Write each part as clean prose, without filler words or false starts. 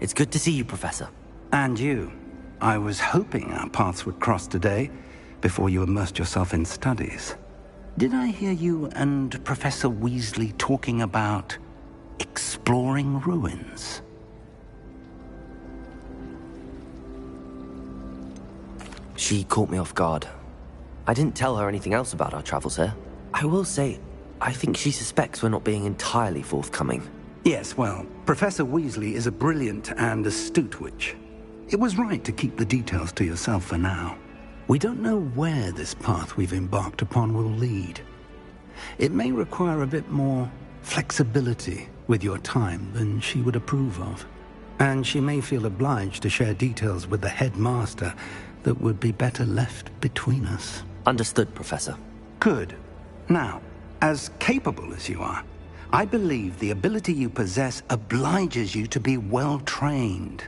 It's good to see you, Professor. And you. I was hoping our paths would cross today, before you immersed yourself in studies. Did I hear you and Professor Weasley talking about exploring ruins? She caught me off guard. I didn't tell her anything else about our travels here. I will say, I think she suspects we're not being entirely forthcoming. Yes, well, Professor Weasley is a brilliant and astute witch. It was right to keep the details to yourself for now. We don't know where this path we've embarked upon will lead. It may require a bit more flexibility with your time than she would approve of. And she may feel obliged to share details with the headmaster that would be better left between us. Understood, Professor. Good. Now, as capable as you are, I believe the ability you possess obliges you to be well-trained.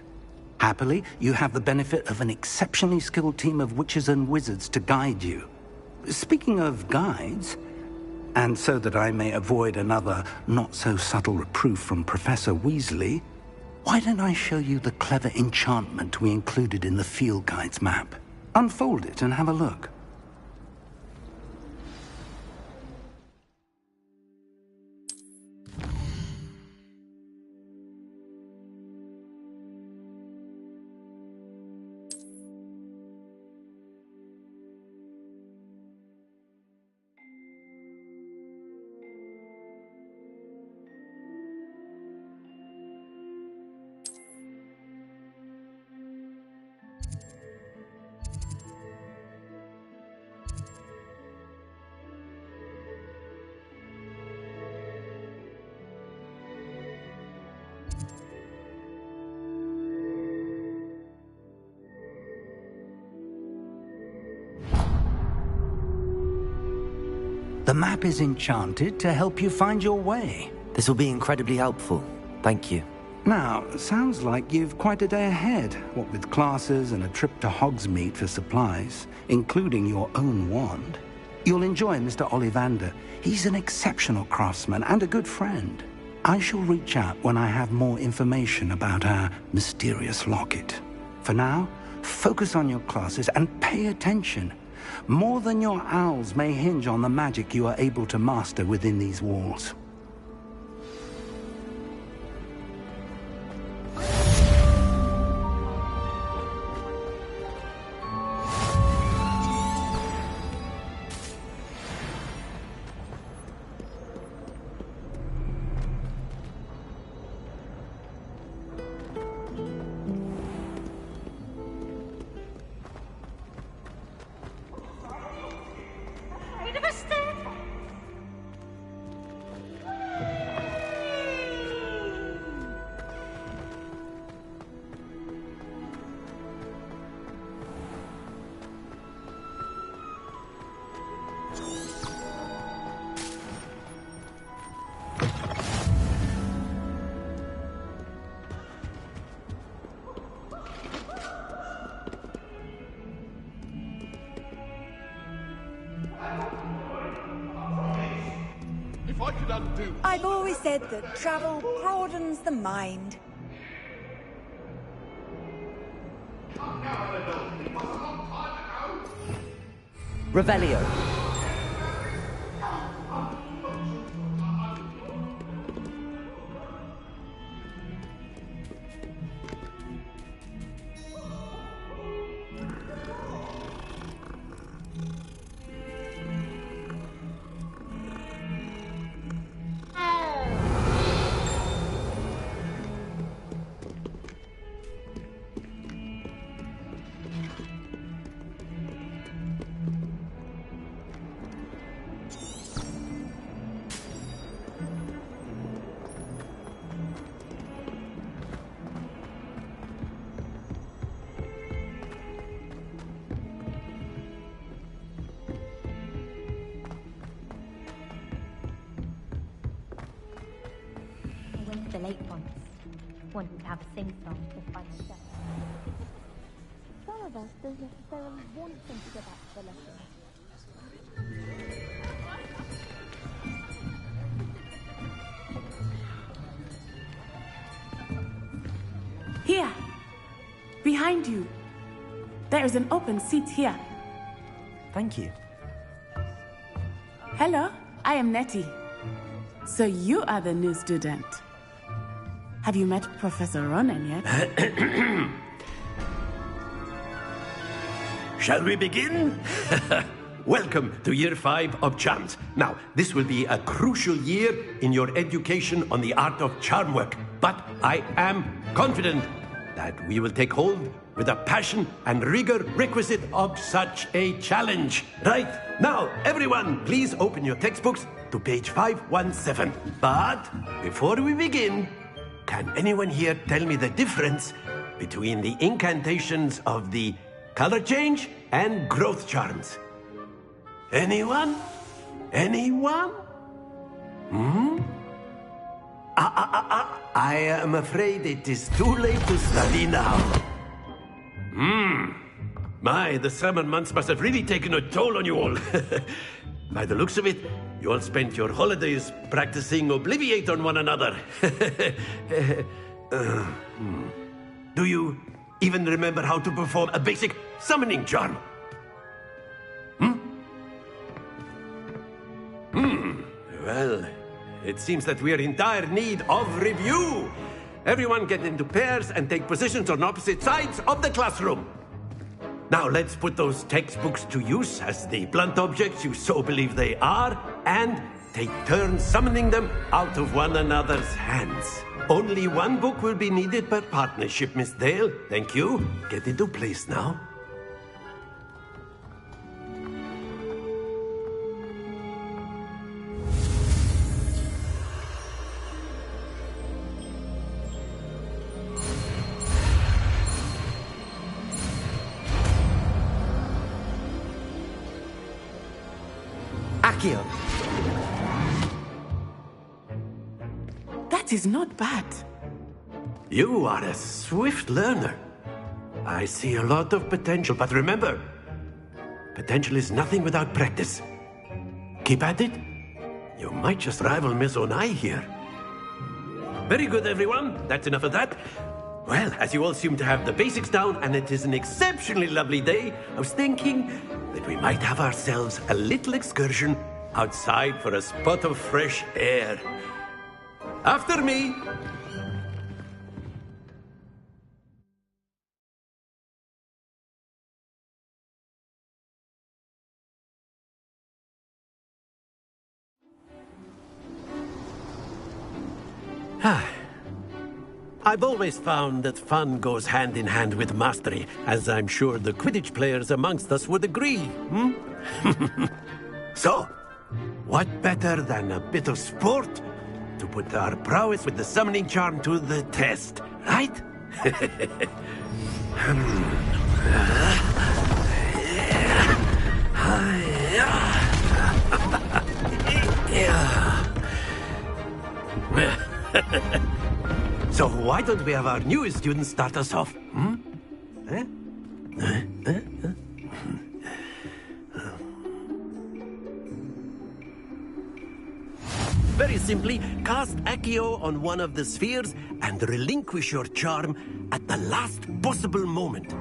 Happily, you have the benefit of an exceptionally skilled team of witches and wizards to guide you. Speaking of guides, and so that I may avoid another not-so-subtle reproof from Professor Weasley, why don't I show you the clever enchantment we included in the field guide's map? Unfold it and have a look. The map is enchanted to help you find your way. This will be incredibly helpful. Thank you. Now, sounds like you've quite a day ahead, what with classes and a trip to Hogsmeade for supplies, including your own wand. You'll enjoy Mr. Ollivander. He's an exceptional craftsman and a good friend. I shall reach out when I have more information about our mysterious locket. For now, focus on your classes and pay attention. More than your owls may hinge on the magic you are able to master within these walls. I've always said that travel broadens the mind. Revelio. The late ones, wanting to have a sing-song all by myself. Some of us don't necessarily want them to go back to the lesson. behind you. There is an open seat here. Thank you. Hello, I am Nettie. So you are the new student. Have you met Professor Ronan yet? Shall we begin? Welcome to Year 5 of Charms. Now, this will be a crucial year in your education on the art of charm work. But I am confident that we will take hold with the passion and rigor requisite of such a challenge. Right, now, everyone, please open your textbooks to page 517. But before we begin, can anyone here tell me the difference between the incantations of the color change and growth charms? Anyone? Anyone? I am afraid it is too late to study now. My, the summer months must have really taken a toll on you all. By the looks of it, you all spent your holidays practicing Obliviate on one another. Do you even remember how to perform a basic summoning charm? Well, it seems that we are in dire need of review. Everyone get into pairs and take positions on opposite sides of the classroom. Now let's put those textbooks to use as the blunt objects you so believe they are, and take turns summoning them out of one another's hands. Only one book will be needed per partnership, Miss Dale. Thank you. Get into place now. Accio! That is not bad. You are a swift learner. I see a lot of potential, but remember, potential is nothing without practice. Keep at it. You might just rival Miss Onai here. Very good, everyone. That's enough of that. Well, as you all seem to have the basics down, and it is an exceptionally lovely day, I was thinking that we might have ourselves a little excursion outside for a spot of fresh air. After me! I've always found that fun goes hand in hand with mastery, as I'm sure the Quidditch players amongst us would agree, So, what better than a bit of sport to put our prowess with the summoning charm to the test, right? So why don't we have our newest student start us off? Very simply, cast Accio on one of the spheres and relinquish your charm at the last possible moment.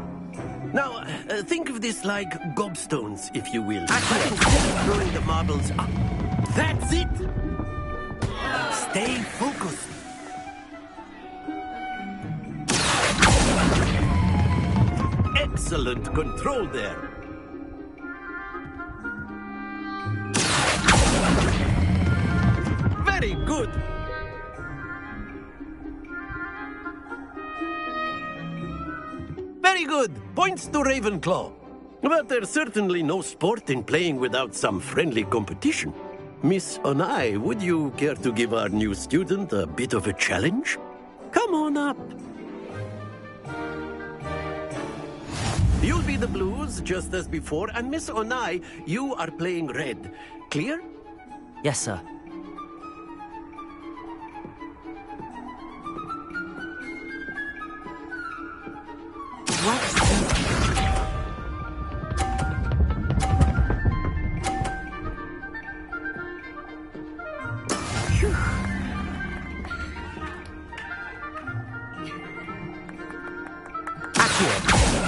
Now, think of this like gobstones, if you will. Instead of throwing the marbles up. That's it! Stay focused. Excellent control there. Very good. Very good. Points to Ravenclaw. But there's certainly no sport in playing without some friendly competition. Miss Onai, would you care to give our new student a bit of a challenge? Come on up. You'll be the blues, just as before, and Miss Onai, you are playing red. Clear? Yes, sir. Accio!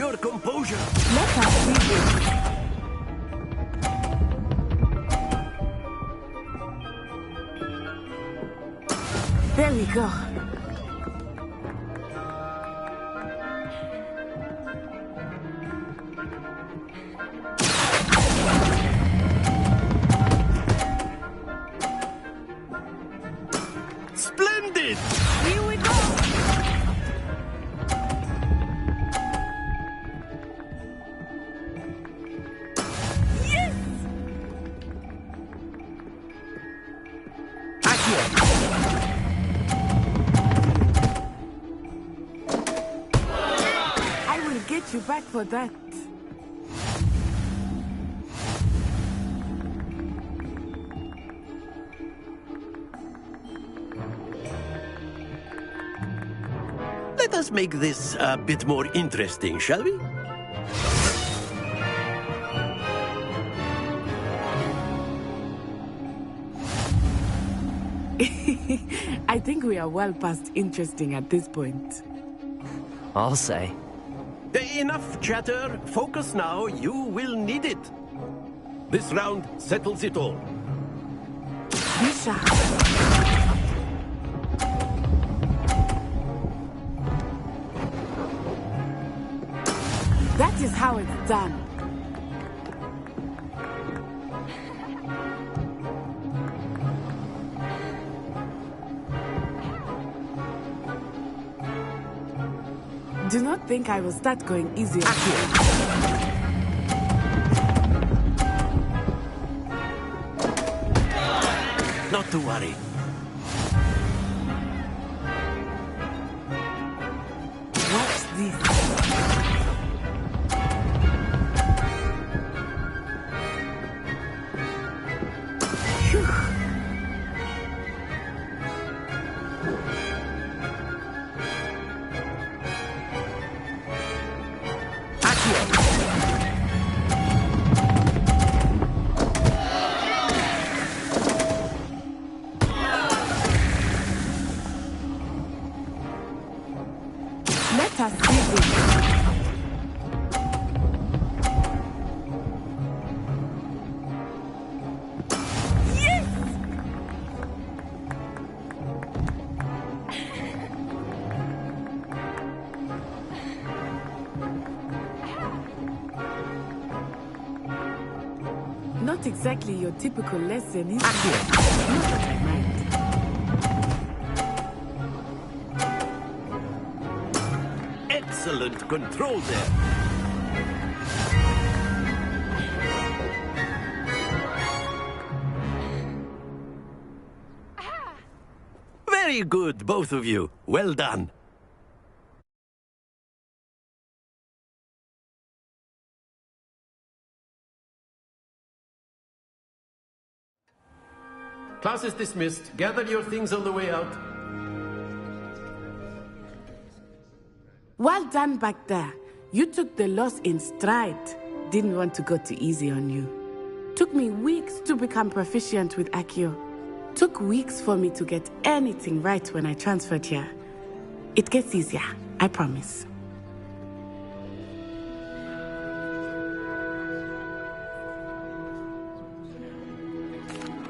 your composure. Let us see this. There we go. Splendid! Here we go. Yes! I will get you back for that. Let us make this a bit more interesting, shall we? I think we are well past interesting at this point. I'll say. Enough chatter. Focus now. You will need it. This round settles it all. Misha. That is how it's done. Do not think I will start going easy on you. Not to worry. Watch this. Phew. Let us see this. Yes! Not exactly your typical lesson, is it? Not that I mind. Excellent control there. Very good, both of you. Well done. Class is dismissed. Gather your things on the way out. Well done back there. You took the loss in stride. Didn't want to go too easy on you. Took me weeks to become proficient with Accio. Took weeks for me to get anything right when I transferred here. It gets easier, I promise.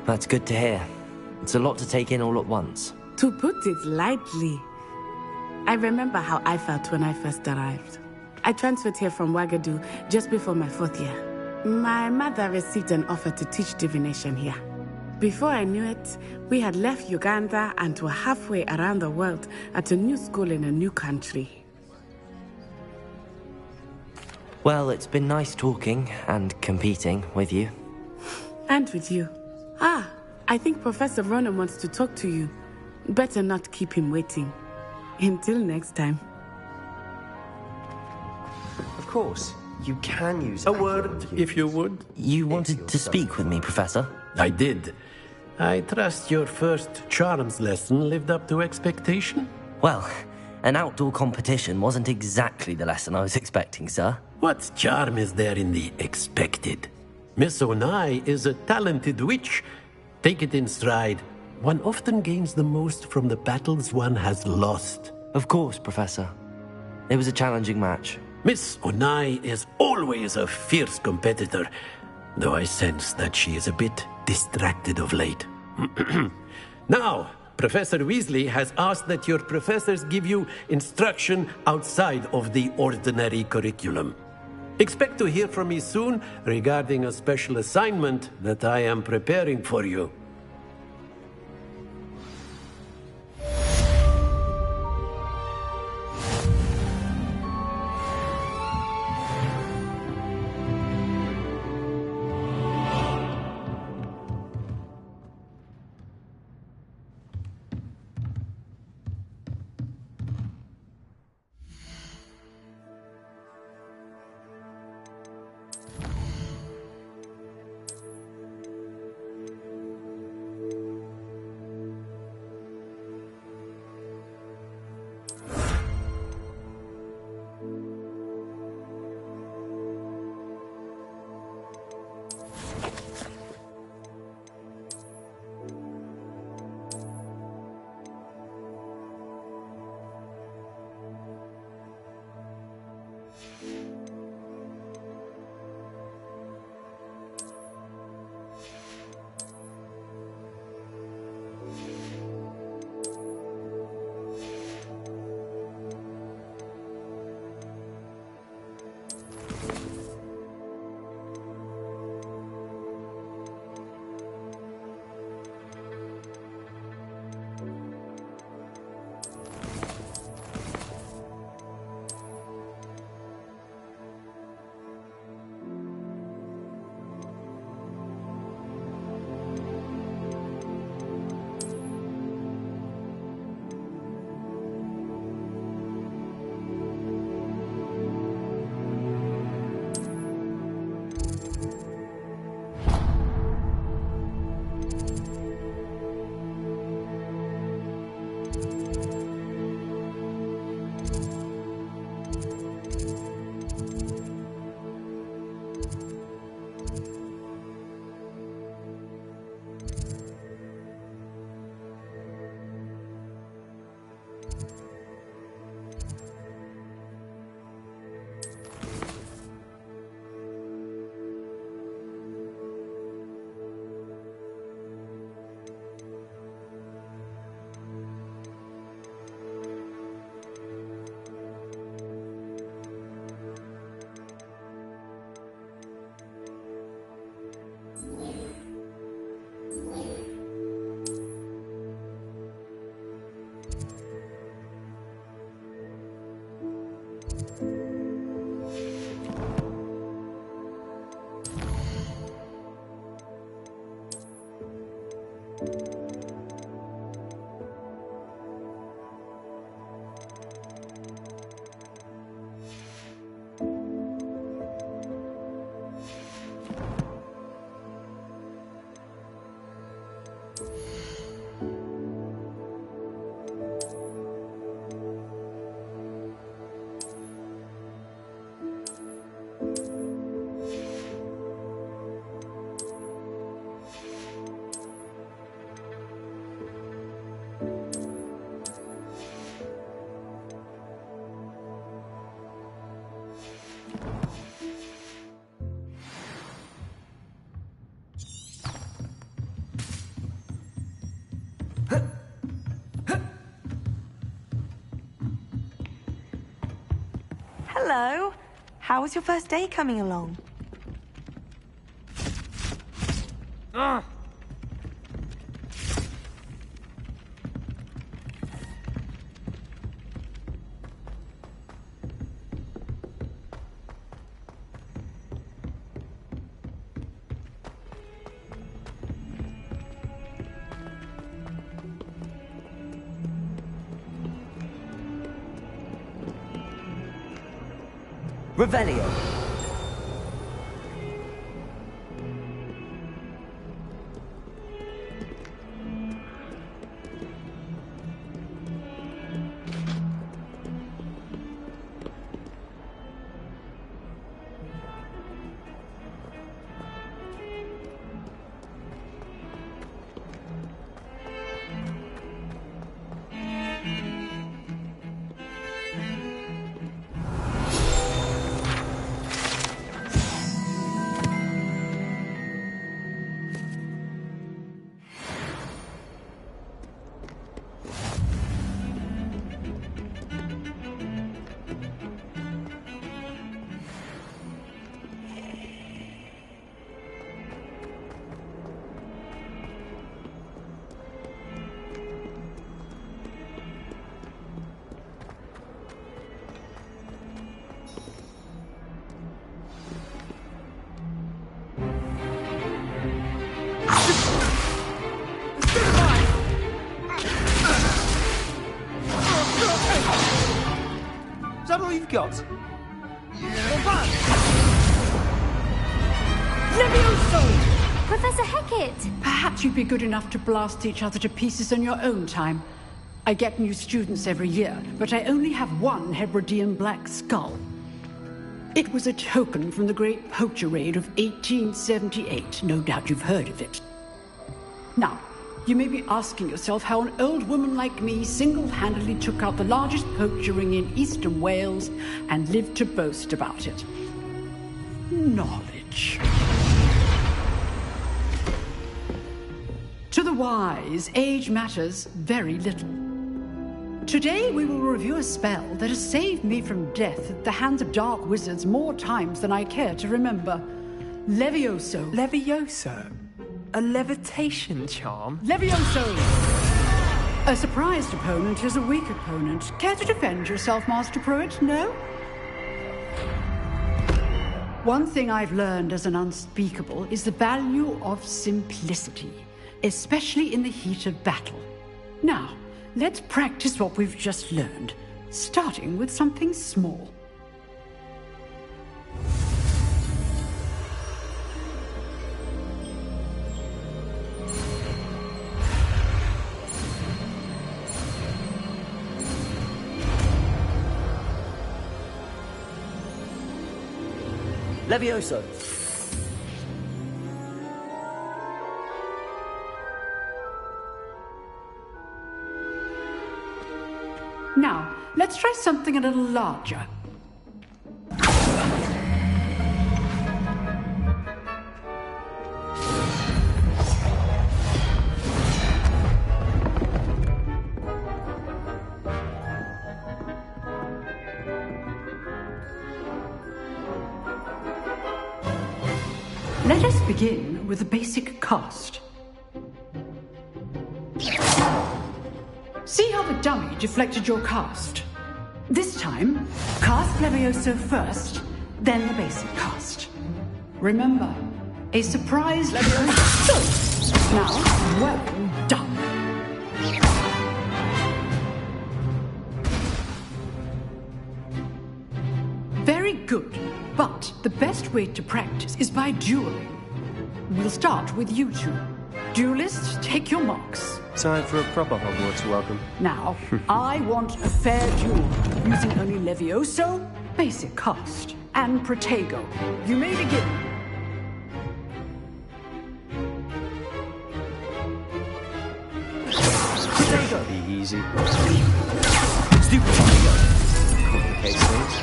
That's good to hear. It's a lot to take in all at once. To put it lightly, I remember how I felt when I first arrived. I transferred here from Ouagadougou just before my 4th year. My mother received an offer to teach divination here. Before I knew it, we had left Uganda and were halfway around the world at a new school in a new country. Well, it's been nice talking and competing with you. And with you. I think Professor Ronan wants to talk to you. Better not keep him waiting. Until next time. Of course, you can use A word, if you would. You wanted to speak with me, Professor? I did. I trust your first charms lesson lived up to expectation? Well, an outdoor competition wasn't exactly the lesson I was expecting, sir. What charm is there in the expected? Miss Onai is a talented witch. Take it in stride. One often gains the most from the battles one has lost. Of course, Professor. It was a challenging match. Miss Onai is always a fierce competitor, though I sense that she is a bit distracted of late. Now, Professor Weasley has asked that your professors give you instruction outside of the ordinary curriculum. Expect to hear from me soon regarding a special assignment that I am preparing for you. Hello. How was your first day coming along? Revelio. all you've got? Levioso! Professor Hecat! Perhaps you'd be good enough to blast each other to pieces in your own time. I get new students every year, but I only have one Hebridean black skull. It was a token from the Great Poacher Raid of 1878. No doubt you've heard of it. Now, you may be asking yourself how an old woman like me single-handedly took out the largest poacher ring in eastern Wales and lived to boast about it. Knowledge. To the wise, age matters very little. Today we will review a spell that has saved me from death at the hands of dark wizards more times than I care to remember. Levioso. Levioso? A levitation charm? Levioso! A surprised opponent is a weak opponent. Care to defend yourself, Master Pruitt? No? One thing I've learned as an unspeakable is the value of simplicity, especially in the heat of battle. Now, let's practice what we've just learned, starting with something small. Levioso! Now, let's try something a little larger. Let us begin with a basic cast. See how the dummy deflected your cast? This time, cast Levioso first, then the basic cast. Remember, a surprise Levioso. Now, well done. Very good, but the best way to practice is by dueling. We'll start with you two. Duelists, take your marks. Time for a proper Hogwarts welcome. Now, I want a fair duel, using only Levioso, basic cast, and Protego. You may begin. Protego! Be easy. Stupid Protego! Complicates things.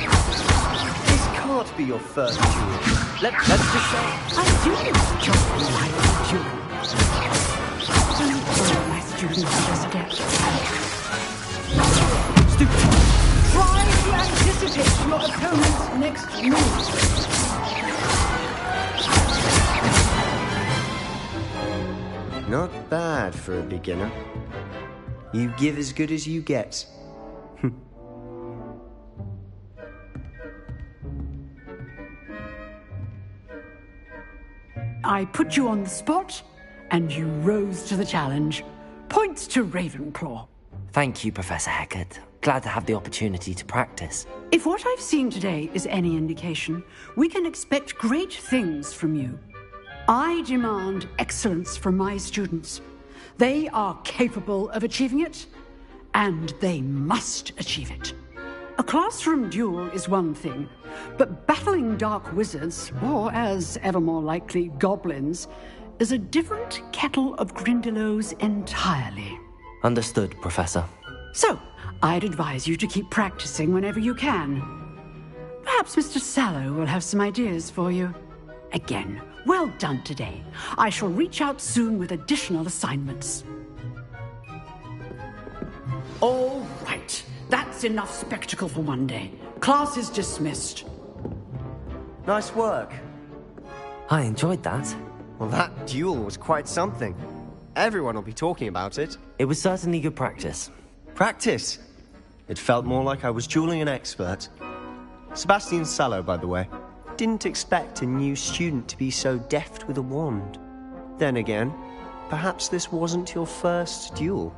This can't be your first duel. Let's just say... I do just like duels. All my students just get... Stupid. Try to anticipate your opponent's next move. Not bad for a beginner. You give as good as you get. I put you on the spot, and you rose to the challenge. Points to Ravenclaw. Thank you, Professor Hecat. Glad to have the opportunity to practice. If what I've seen today is any indication, we can expect great things from you. I demand excellence from my students. They are capable of achieving it, and they must achieve it. A classroom duel is one thing, but battling dark wizards, or as ever more likely, goblins, is a different kettle of Grindylows entirely. Understood, Professor. So, I'd advise you to keep practicing whenever you can. Perhaps Mr. Sallow will have some ideas for you. Again, well done today. I shall reach out soon with additional assignments. All right. That's enough spectacle for one day. Class is dismissed. Nice work. I enjoyed that. Well, that duel was quite something. Everyone will be talking about it. It was certainly good practice. Practice? It felt more like I was dueling an expert. Sebastian Sallow, by the way. Didn't expect a new student to be so deft with a wand. Then again, perhaps this wasn't your first duel.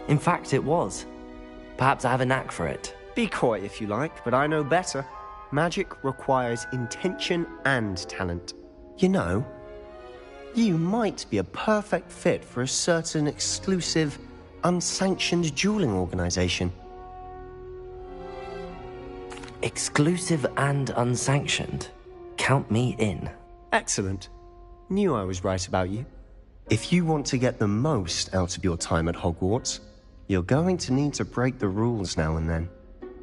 In fact, it was. Perhaps I have a knack for it. Be coy if you like, but I know better. Magic requires intention and talent. You know, you might be a perfect fit for a certain exclusive, unsanctioned dueling organization. Exclusive and unsanctioned. Count me in. Excellent. Knew I was right about you. If you want to get the most out of your time at Hogwarts, you're going to need to break the rules now and then.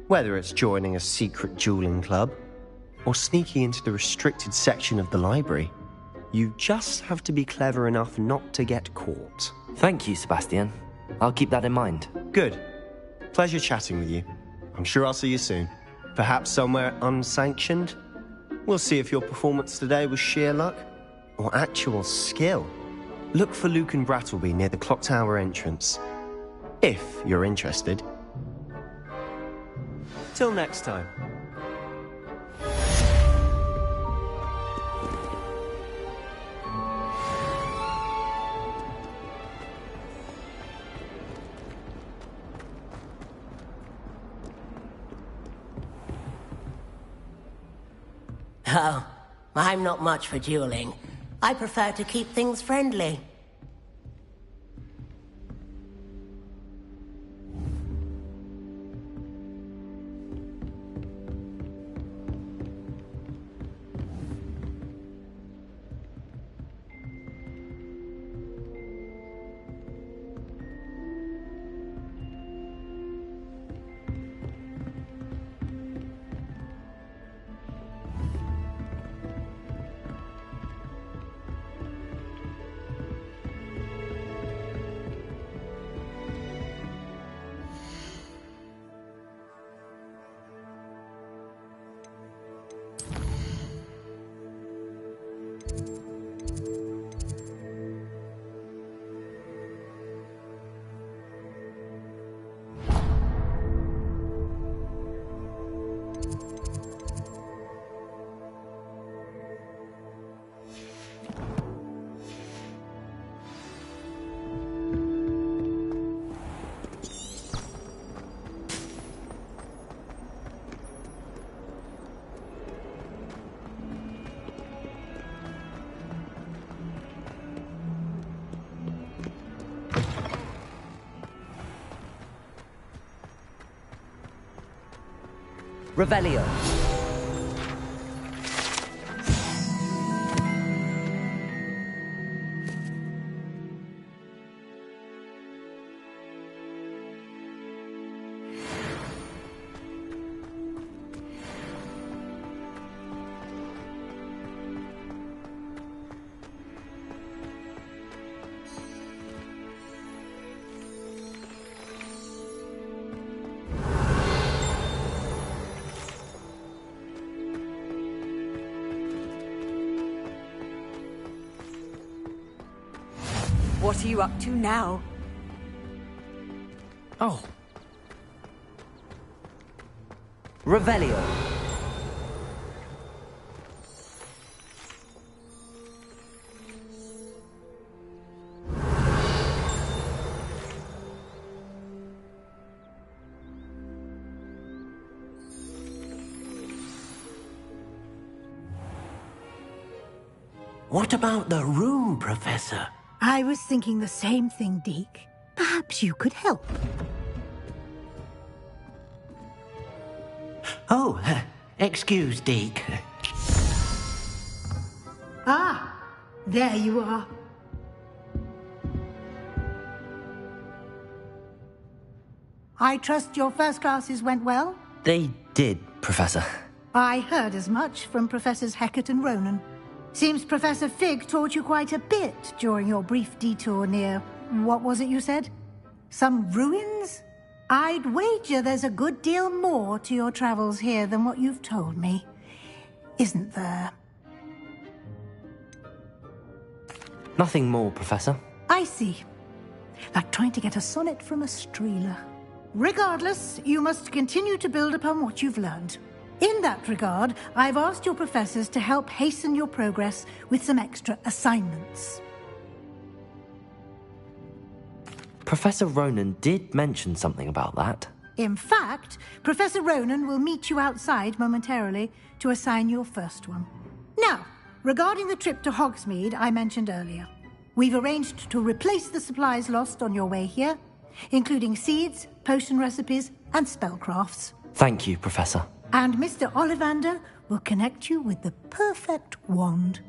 Whether it's joining a secret dueling club, or sneaking into the restricted section of the library, you just have to be clever enough not to get caught. Thank you, Sebastian. I'll keep that in mind. Good. Pleasure chatting with you. I'm sure I'll see you soon. Perhaps somewhere unsanctioned? We'll see if your performance today was sheer luck or actual skill. Look for Luke and Brattleby near the clock tower entrance, if you're interested. Till next time. Oh, I'm not much for dueling. I prefer to keep things friendly. Revelio. What are you up to now? Oh. Revelio. What about the room, Professor? I was thinking the same thing, Deke. Perhaps you could help. Oh, excuse, Deke. Ah, there you are. I trust your first classes went well? They did, Professor. I heard as much from Professors Hecat and Ronan. Seems Professor Fig taught you quite a bit during your brief detour near... what was it you said? Some ruins? I'd wager there's a good deal more to your travels here than what you've told me. Isn't there? Nothing more, Professor. I see. Like trying to get a sonnet from a streeler. Regardless, you must continue to build upon what you've learned. In that regard, I've asked your professors to help hasten your progress with some extra assignments. Professor Ronan did mention something about that. In fact, Professor Ronan will meet you outside momentarily to assign your first one. Now, regarding the trip to Hogsmeade I mentioned earlier, we've arranged to replace the supplies lost on your way here, including seeds, potion recipes, and spellcrafts. Thank you, Professor. And Mr. Ollivander will connect you with the perfect wand.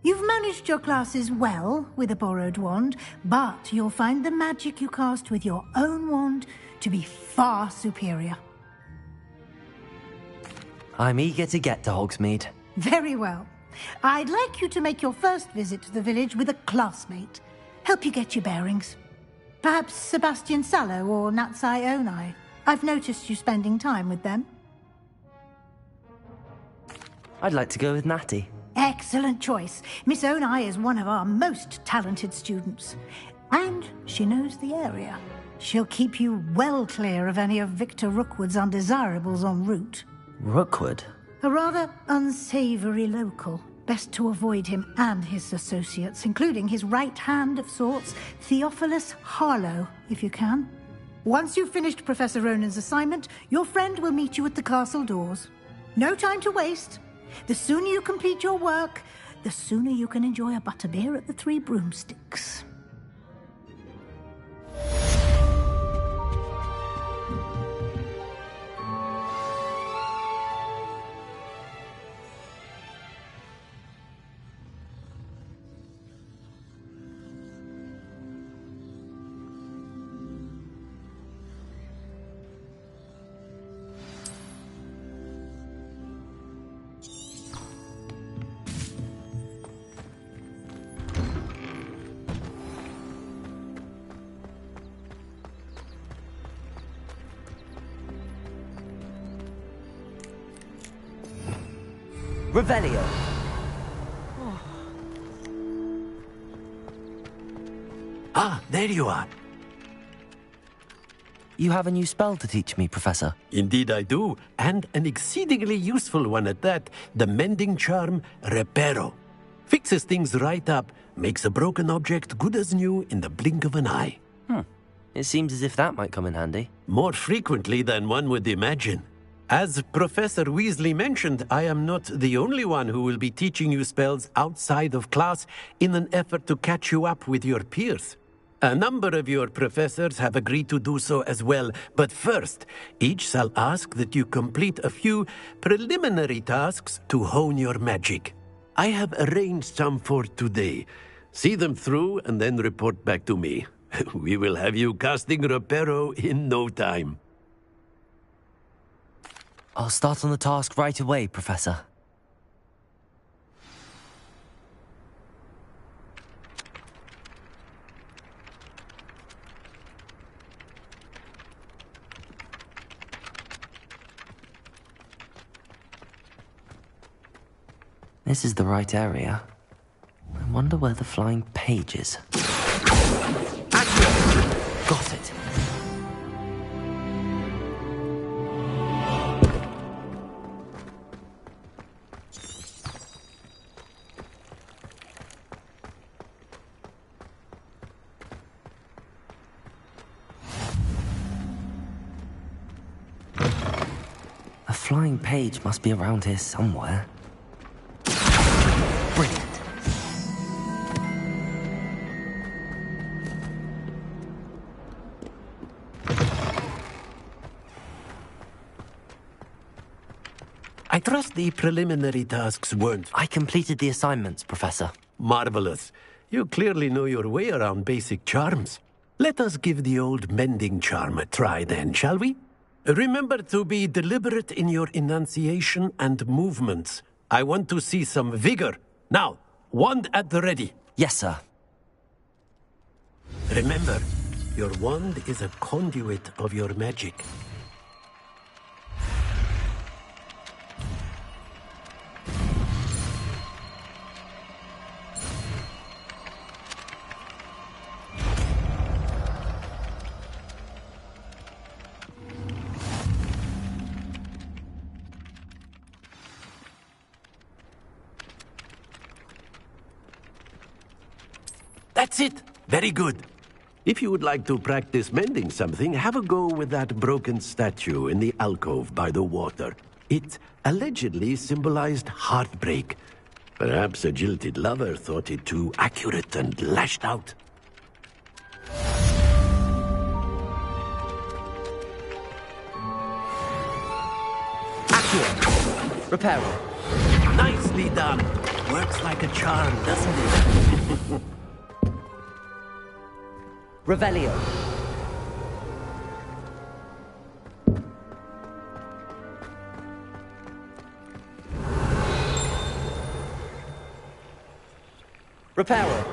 You've managed your classes well with a borrowed wand, but you'll find the magic you cast with your own wand to be far superior. I'm eager to get to Hogsmeade. Very well. I'd like you to make your first visit to the village with a classmate. Help you get your bearings. Perhaps Sebastian Sallow or Natsai Onai. I've noticed you spending time with them. I'd like to go with Natty. Excellent choice. Miss Onai is one of our most talented students. And she knows the area. She'll keep you well clear of any of Victor Rookwood's undesirables en route. Rookwood? A rather unsavory local. Best to avoid him and his associates, including his right hand of sorts, Theophilus Harlow, if you can. Once you've finished Professor Ronan's assignment, your friend will meet you at the castle doors. No time to waste. The sooner you complete your work, the sooner you can enjoy a butterbeer at the Three Broomsticks. Revelio. Ah, there you are. You have a new spell to teach me, Professor. Indeed I do, and an exceedingly useful one at that. The mending charm, Reparo. Fixes things right up, makes a broken object good as new in the blink of an eye. It seems as if that might come in handy. More frequently than one would imagine. As Professor Weasley mentioned, I am not the only one who will be teaching you spells outside of class in an effort to catch you up with your peers. A number of your professors have agreed to do so as well, but first, each shall ask that you complete a few preliminary tasks to hone your magic. I have arranged some for today. See them through and then report back to me. We will have you casting Reparo in no time. I'll start on the task right away, Professor. This is the right area. I wonder where the flying page is. Got it. A flying page must be around here somewhere. Brilliant. I trust the preliminary tasks weren't... I completed the assignments, Professor. Marvelous. You clearly know your way around basic charms. Let us give the old mending charm a try then, shall we? Remember to be deliberate in your enunciation and movements. I want to see some vigor. Now, wand at the ready. Yes, sir. Remember, your wand is a conduit of your magic. That's it. Very good. If you would like to practice mending something, have a go with that broken statue in the alcove by the water. It allegedly symbolized heartbreak. Perhaps a jilted lover thought it too accurate and lashed out. Accurate. Repairer. Nicely done. Works like a charm, doesn't it? Revelio. Repairer.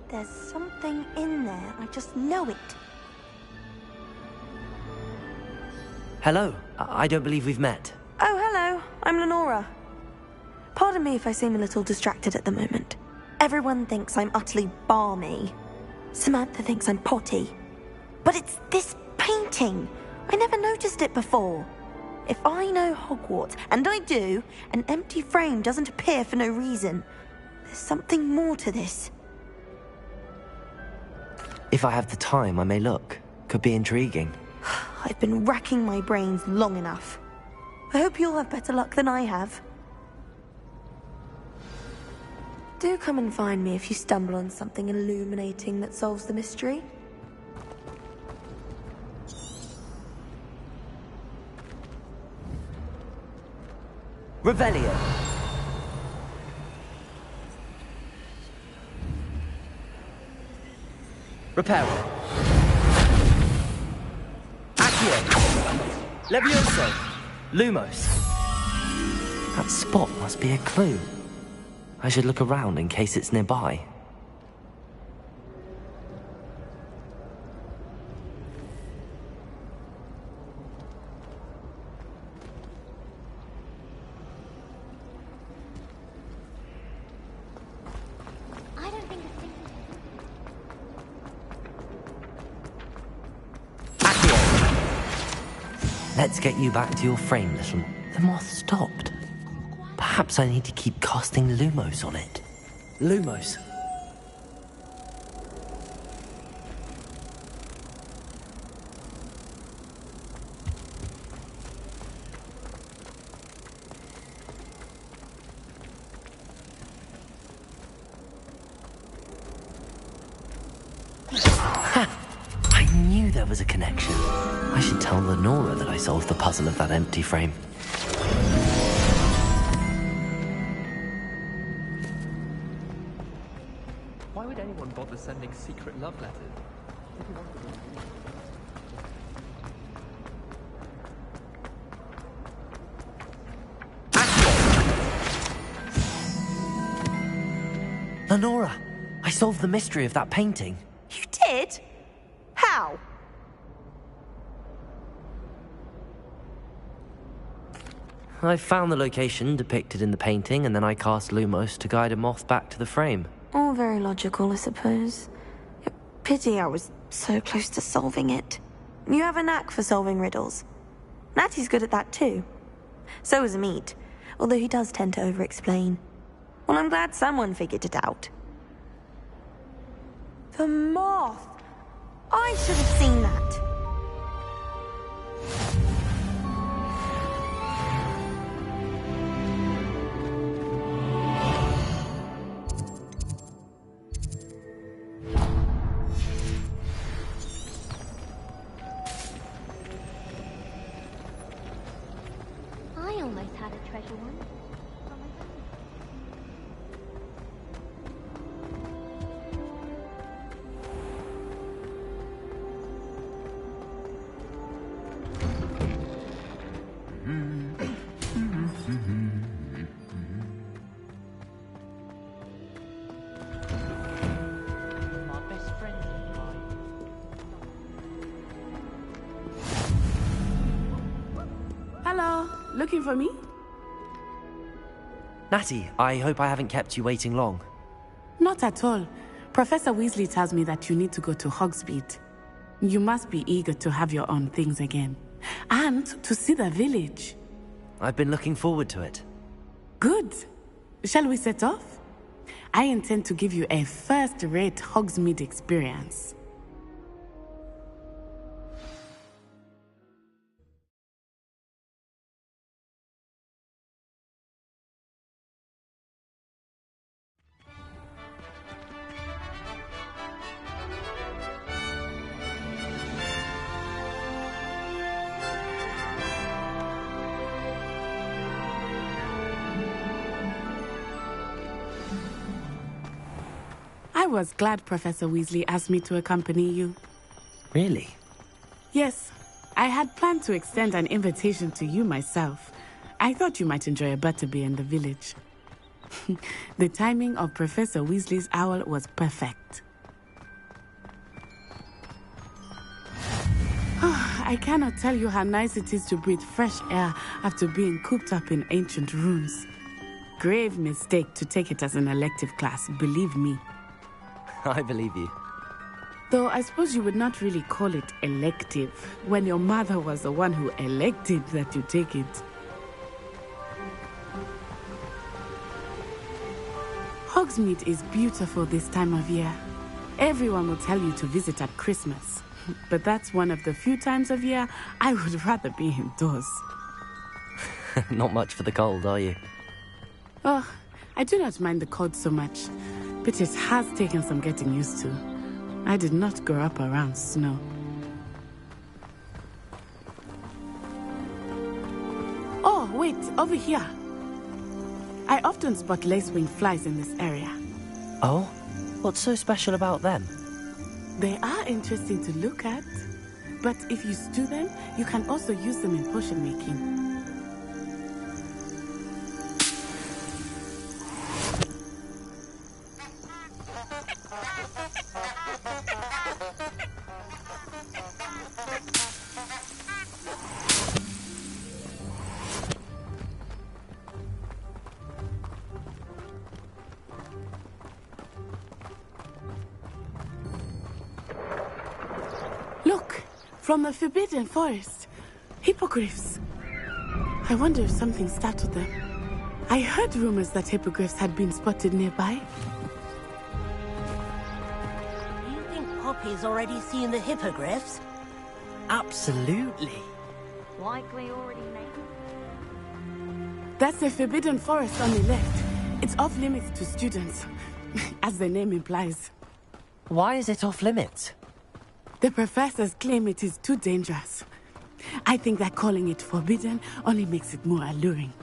There's something in there. I just know it. Hello. I don't believe we've met. Oh, hello. I'm Lenora. Pardon me if I seem a little distracted at the moment. Everyone thinks I'm utterly balmy. Samantha thinks I'm potty. But it's this painting. I never noticed it before. If I know Hogwarts, and I do, an empty frame doesn't appear for no reason. There's something more to this. If I have the time, I may look. Could be intriguing. I've been racking my brains long enough. I hope you'll have better luck than I have. Do come and find me if you stumble on something illuminating that solves the mystery. Revelio. Reparo. Accio. Levioso. Lumos. That spot must be a clue. I should look around in case it's nearby. Let's get you back to your frame, little. The moth stopped. Perhaps I need to keep casting Lumos on it. Lumos. Ha! I knew there was a connection. I should tell Lenora that I solved the puzzle of that empty frame. Why would anyone bother sending secret love letters? Lenora, I solved the mystery of that painting. did? How? I found the location depicted in the painting, and then I cast Lumos to guide a moth back to the frame. All very logical, I suppose. Pity I was so close to solving it. You have a knack for solving riddles. Natty's good at that too. So is Meat, although he does tend to over-explain. Well, I'm glad someone figured it out. The moth! I should have seen that. I almost had a treasure once. My best friend and I. Hello, looking for me? Natty, I hope I haven't kept you waiting long. Not at all. Professor Weasley tells me that you need to go to Hogsmeade. You must be eager to have your own things again. And to see the village. I've been looking forward to it. Good. Shall we set off? I intend to give you a first-rate Hogsmeade experience. I was glad Professor Weasley asked me to accompany you. Really? Yes, I had planned to extend an invitation to you myself. I thought you might enjoy a butterbeer in the village. The timing of Professor Weasley's owl was perfect. I cannot tell you how nice it is to breathe fresh air after being cooped up in ancient rooms. Grave mistake to take it as an elective class, believe me. I believe you. Though I suppose you would not really call it elective when your mother was the one who elected that you take it. Hogsmeade is beautiful this time of year. Everyone will tell you to visit at Christmas. But that's one of the few times of year I would rather be indoors. Not much for the cold, are you? Oh, I do not mind the cold so much. But it has taken some getting used to. I did not grow up around snow. Oh, wait, over here. I often spot lacewing flies in this area. Oh? What's so special about them? They are interesting to look at. But if you stew them, you can also use them in potion making. Look, from the Forbidden Forest. Hippogriffs. I wonder if something startled them. I heard rumors that hippogriffs had been spotted nearby. Do you think Poppy's already seen the hippogriffs? Absolutely. Likely already made. That's the Forbidden Forest on the left. It's off limits to students, as the name implies. Why is it off limits? The professors claim it is too dangerous. I think that calling it forbidden only makes it more alluring.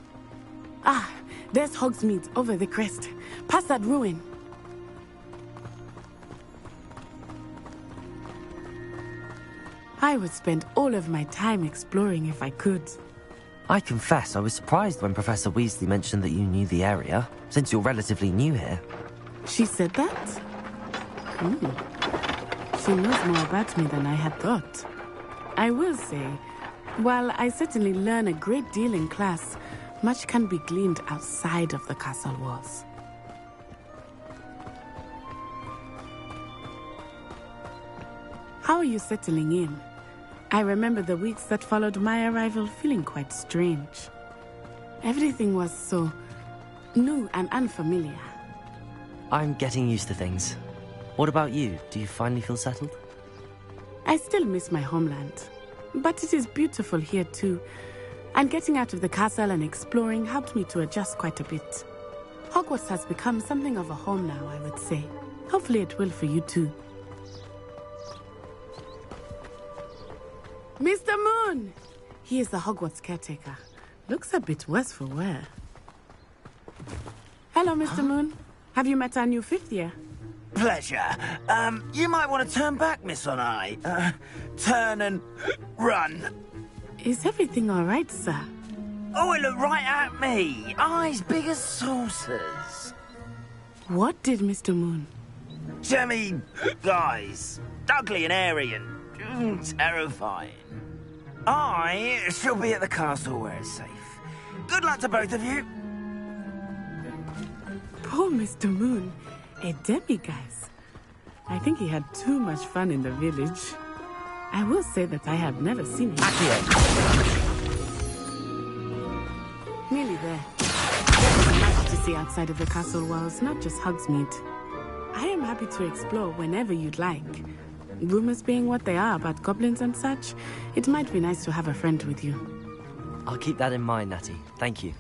Ah, there's Hogsmeade over the crest. Past that ruin. I would spend all of my time exploring if I could. I confess I was surprised when Professor Weasley mentioned that you knew the area, since you're relatively new here. She said that? she knows more about me than I had thought. I will say, while I certainly learn a great deal in class, much can be gleaned outside of the castle walls. How are you settling in? I remember the weeks that followed my arrival feeling quite strange. Everything was so new and unfamiliar. I'm getting used to things. What about you? Do you finally feel settled? I still miss my homeland, but it is beautiful here too. And getting out of the castle and exploring helped me to adjust quite a bit. Hogwarts has become something of a home now, I would say. Hopefully it will for you too. Mr. Moon! He is the Hogwarts caretaker. Looks a bit worse for wear. Hello, Mr. Moon. Have you met our new 5th year? Pleasure. You might want to turn back, Miss Onai. Turn and run. Is everything all right, sir? Oh, it looked right at me. Eyes big as saucers. What did Mr. Moon? Jemmy guys. Ugly and airy and terrifying. I shall be at the castle where it's safe. Good luck to both of you. Poor Mr. Moon. A demiguise. I think he had too much fun in the village. I will say that I have never seen him. Nearly there. There's much to see outside of the castle walls, not just Hogsmeade. I am happy to explore whenever you'd like. Rumors being what they are about goblins and such, it might be nice to have a friend with you. I'll keep that in mind, Natty. Thank you.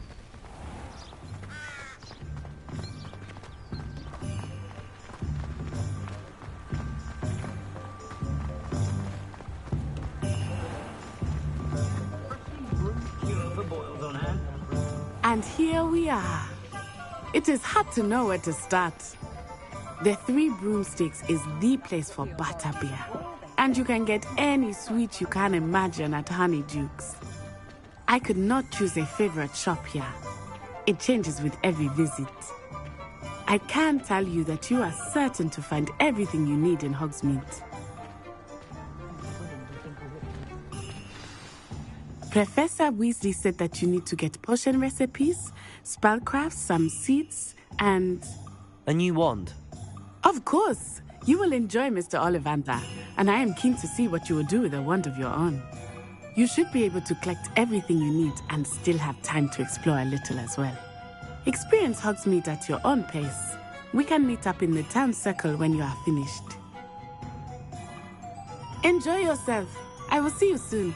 And here we are. It is hard to know where to start. The Three Broomsticks is the place for butterbeer. And you can get any sweet you can imagine at Honeydukes. I could not choose a favorite shop here. It changes with every visit. I can tell you that you are certain to find everything you need in Hogsmeade. Professor Weasley said that you need to get potion recipes, spellcrafts, some seeds, and... a new wand. Of course! You will enjoy Mr. Ollivander, and I am keen to see what you will do with a wand of your own. You should be able to collect everything you need and still have time to explore a little as well. Experience Hogsmeade at your own pace. We can meet up in the town circle when you are finished. Enjoy yourself. I will see you soon.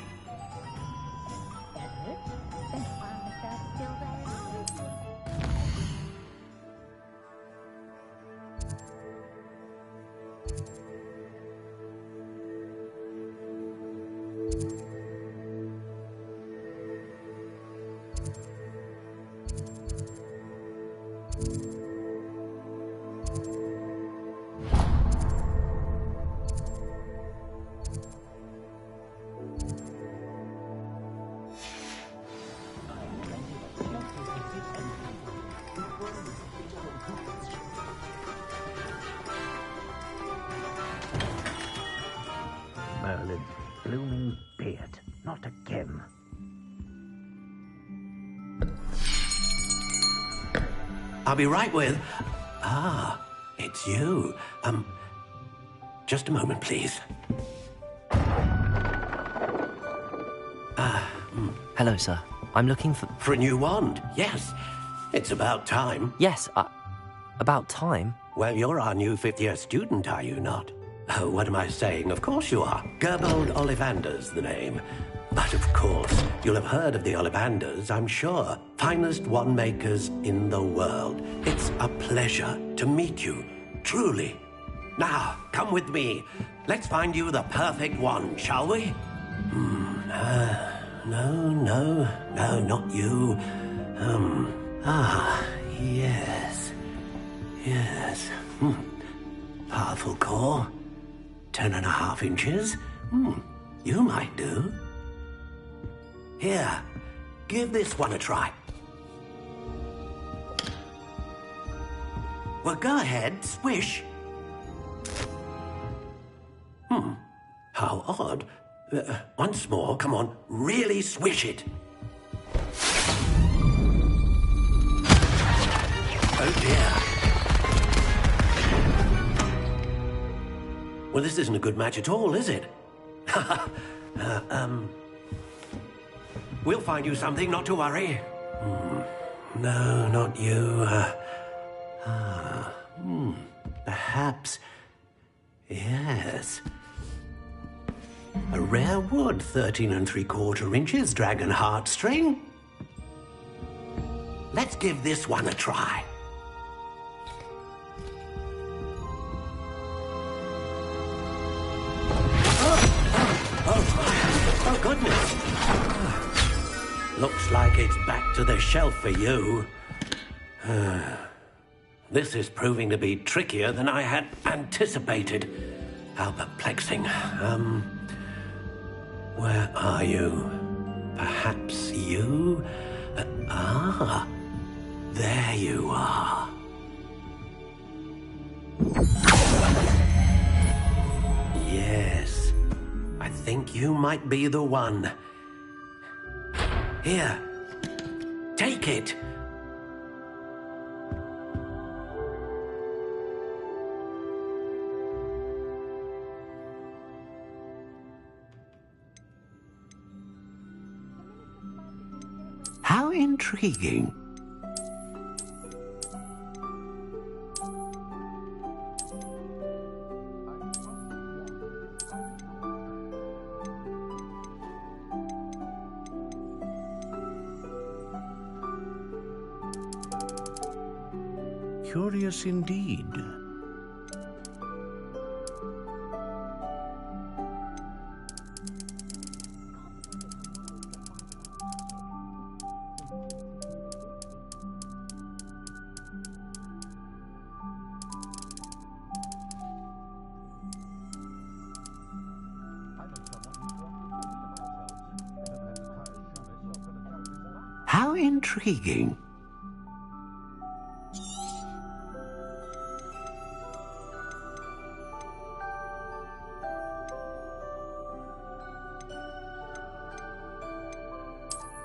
Merlin, blooming beard, not again. I'll be right with... Ah, it's you. Just a moment, please. Hello, sir. I'm looking for... For a new wand, yes. It's about time. Yes, about time? Well, you're our new 5th-year student, are you not? Oh, what am I saying? Of course you are. Gerbold Ollivander's the name. But of course, you'll have heard of the Ollivanders, I'm sure. Finest wand makers in the world. It's a pleasure to meet you, truly. Now, come with me. Let's find you the perfect wand, shall we? No, not you. Yes. Powerful core. 10.5 inches. You might do. Here, give this one a try. Well, go ahead, swish. How odd. Once more, come on, really swish it. Oh dear. Well, this isn't a good match at all, is it? We'll find you something, not to worry. No, not you. Perhaps. Yes. A rare wood, 13 3/4 inches, dragon heartstring. Let's give this one a try. Oh, goodness. Looks like it's back to the shelf for you. This is proving to be trickier than I had anticipated. How perplexing. Where are you? Perhaps you? There you are. Yes, I think you might be the one. Here, take it. How intriguing. Curious indeed. How intriguing.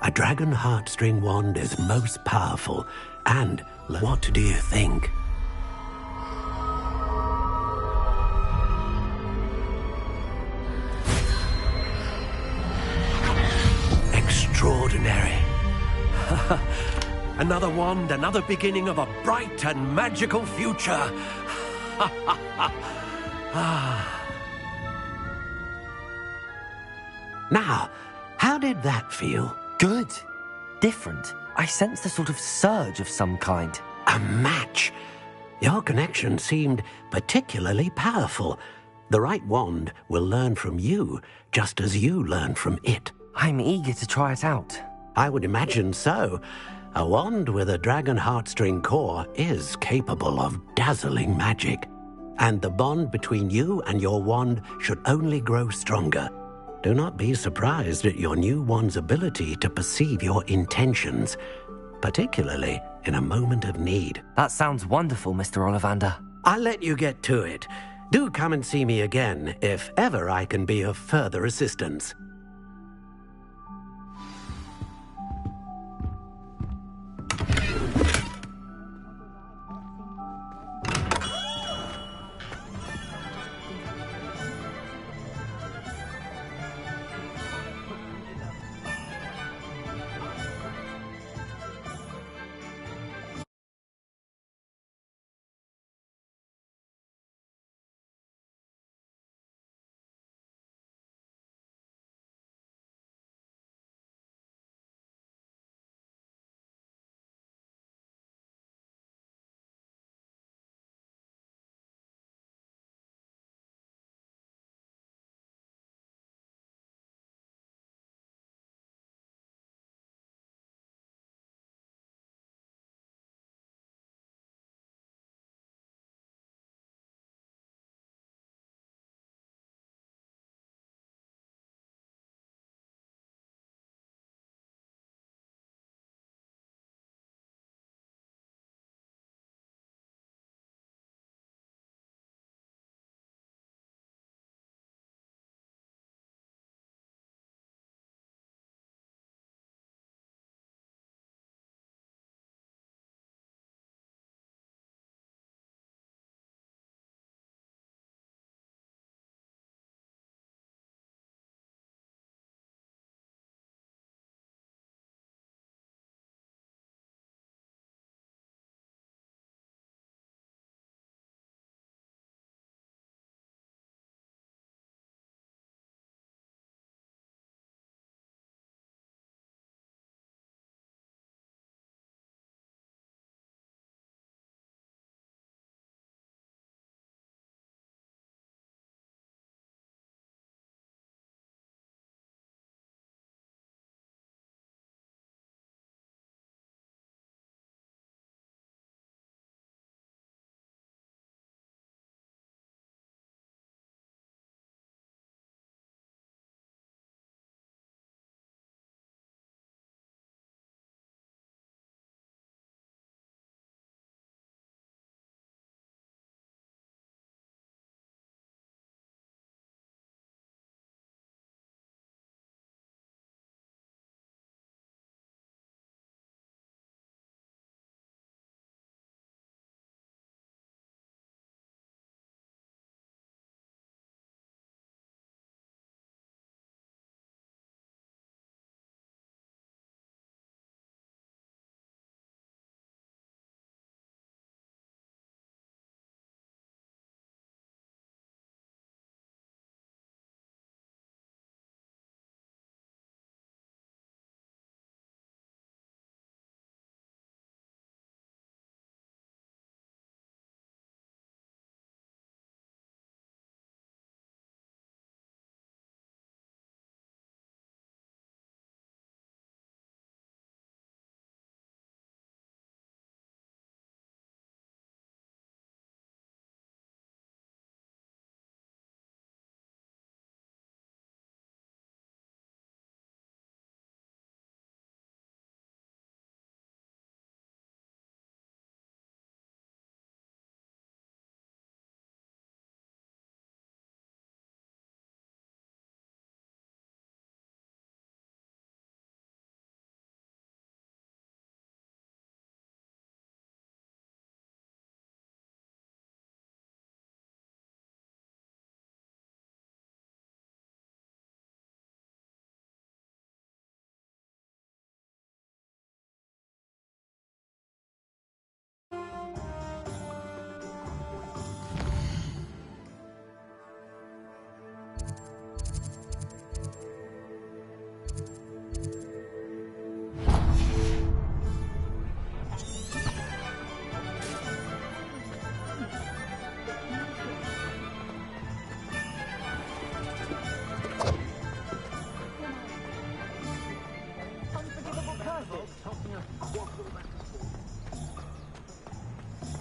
A dragon heartstring wand is most powerful. And what do you think? Extraordinary. Another wand, another beginning of a bright and magical future. Now, how did that feel? Good. Different. I sensed a sort of surge of some kind. A match. Your connection seemed particularly powerful. The right wand will learn from you, just as you learn from it. I'm eager to try it out. I would imagine so. A wand with a dragon heartstring core is capable of dazzling magic. And the bond between you and your wand should only grow stronger. Do not be surprised at your new wand's ability to perceive your intentions, particularly in a moment of need. That sounds wonderful, Mr. Ollivander. I'll let you get to it. Do come and see me again if ever I can be of further assistance.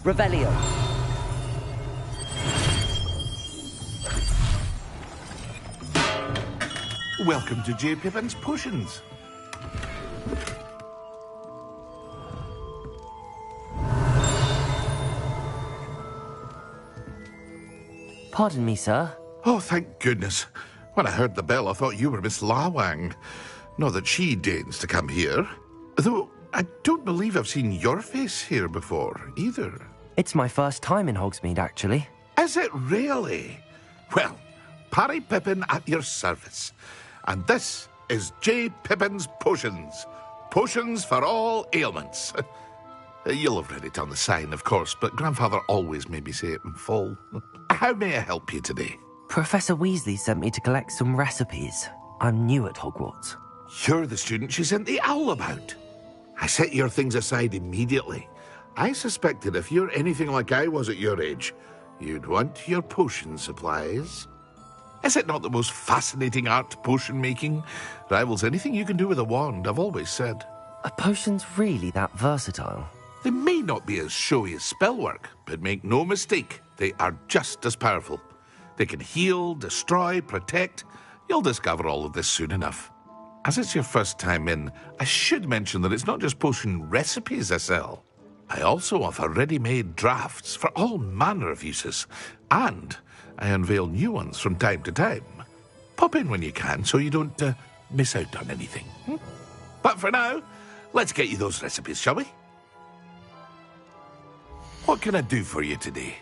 Revelio. Welcome to J. Pippin's Potions. Pardon me, sir. Oh, thank goodness. When I heard the bell, I thought you were Miss Lawang. Not that she deigns to come here. Though, I don't believe I've seen your face here before, either. It's my first time in Hogsmeade, actually. Is it really? Well, Parry Pippin at your service. And this is J. Pippin's Potions. Potions for all ailments. You'll have read it on the sign, of course, but Grandfather always made me say it in full. How may I help you today? Professor Weasley sent me to collect some recipes. I'm new at Hogwarts. You're the student she sent the owl about. I set your things aside immediately. I suspected if you're anything like I was at your age, you'd want your potion supplies. Is it not the most fascinating art, potion making? Rivals anything you can do with a wand, I've always said. Are potions really that versatile? They may not be as showy as spellwork, but make no mistake, they are just as powerful. They can heal, destroy, protect. You'll discover all of this soon enough. As it's your first time in, I should mention that it's not just potion recipes I sell. I also offer ready-made drafts for all manner of uses, and I unveil new ones from time to time. Pop in when you can so you don't miss out on anything. But for now, let's get you those recipes, shall we? What can I do for you today?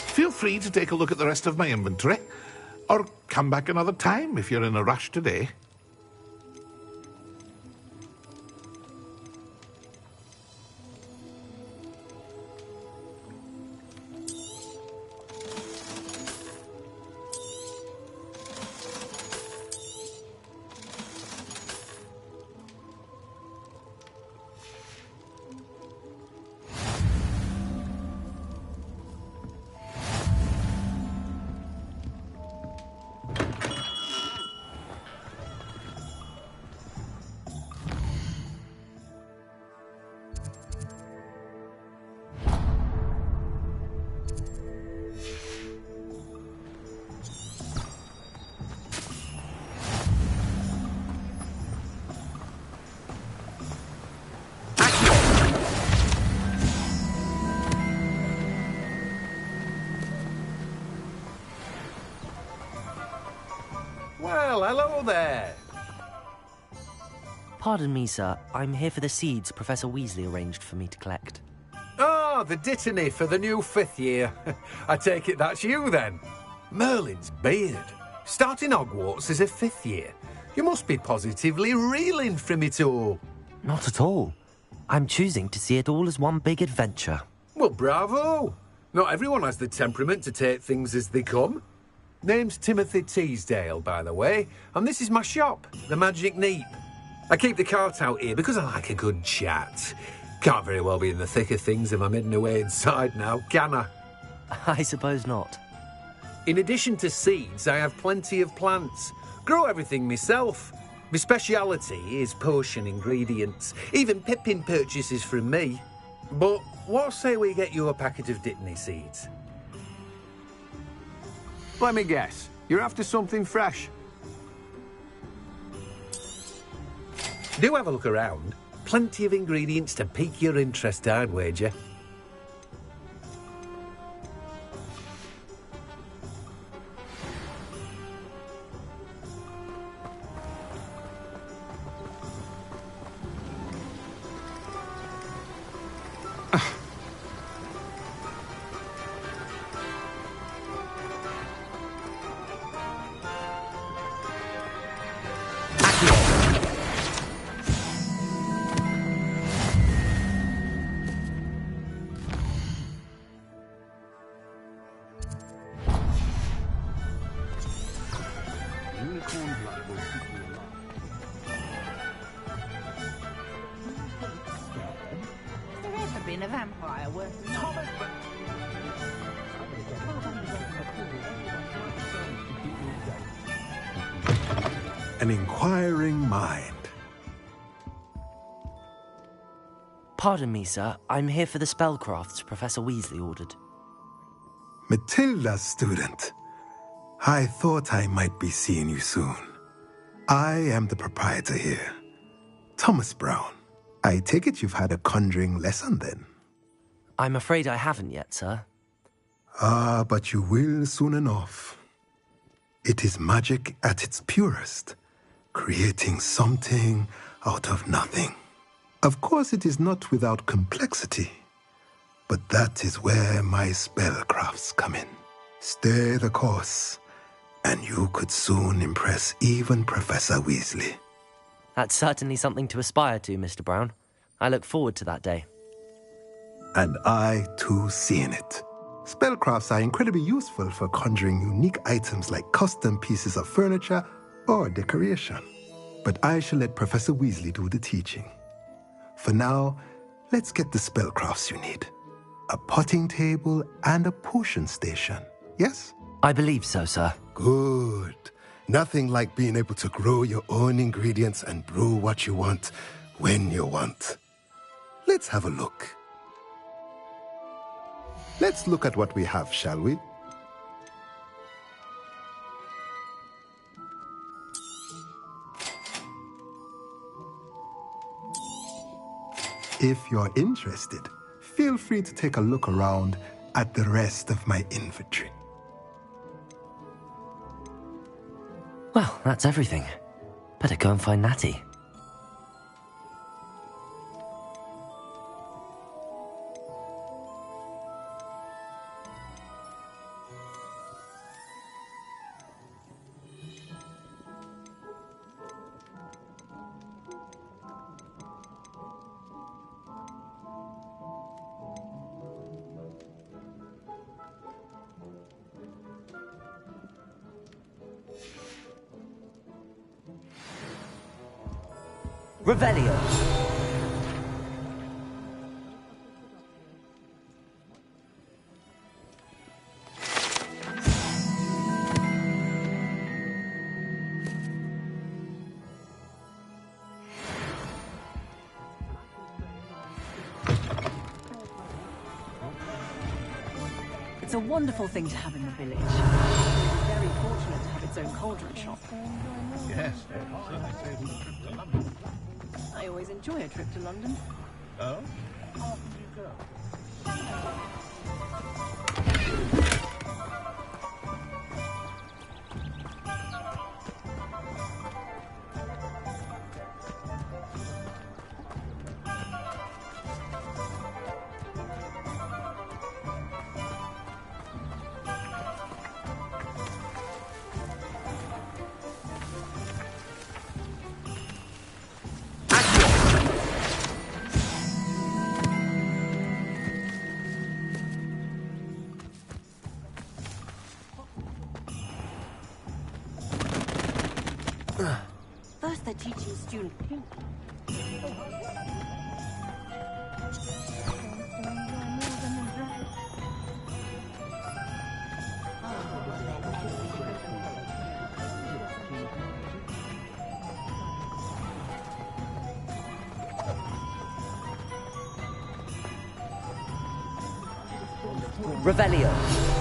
Feel free to take a look at the rest of my inventory, or come back another time if you're in a rush today. Well, hello there. Pardon me, sir. I'm here for the seeds Professor Weasley arranged for me to collect. Oh, the dittany for the new 5th year. I take it that's you, then. Merlin's beard. Starting Hogwarts as a 5th year. You must be positively reeling from it all. Not at all. I'm choosing to see it all as one big adventure. Well, bravo. Not everyone has the temperament to take things as they come. Name's Timothy Teasdale, by the way, and this is my shop, the Magic Neep. I keep the cart out here because I like a good chat. Can't very well be in the thick of things if I'm hidden away inside now, can I? I suppose not. In addition to seeds, I have plenty of plants. Grow everything myself. My speciality is potion ingredients. Even Pippin purchases from me. But what say we get you a packet of Dittany seeds? Let me guess. You're after something fresh. Do have a look around. Plenty of ingredients to pique your interest, I'd wager. in a vampire worth Thomas. An inquiring mind. Pardon me, sir. I'm here for the spellcrafts Professor Weasley ordered. Matilda's student. I thought I might be seeing you soon. I am the proprietor here, Thomas Brown. I take it you've had a conjuring lesson then? I'm afraid I haven't yet, sir. Ah, but you will soon enough. It is magic at its purest, creating something out of nothing. Of course, it is not without complexity, but that is where my spellcrafts come in. Stay the course, and you could soon impress even Professor Weasley. That's certainly something to aspire to, Mr. Brown. I look forward to that day. And I, too, seeing it. Spellcrafts are incredibly useful for conjuring unique items like custom pieces of furniture or decoration. But I shall let Professor Weasley do the teaching. For now, let's get the spellcrafts you need. A potting table and a potion station, yes? I believe so, sir. Good. Nothing like being able to grow your own ingredients and brew what you want when you want. Let's have a look. Let's look at what we have, shall we? If you're interested, feel free to take a look around at the rest of my inventory. Well, that's everything. Better go and find Natty. Revelio. It's a wonderful thing to have in the village. We're very fortunate to have its own cauldron shop. Yes. I always enjoy a trip to London. Oh? How often do you go? First they're teaching student pink. Revelio.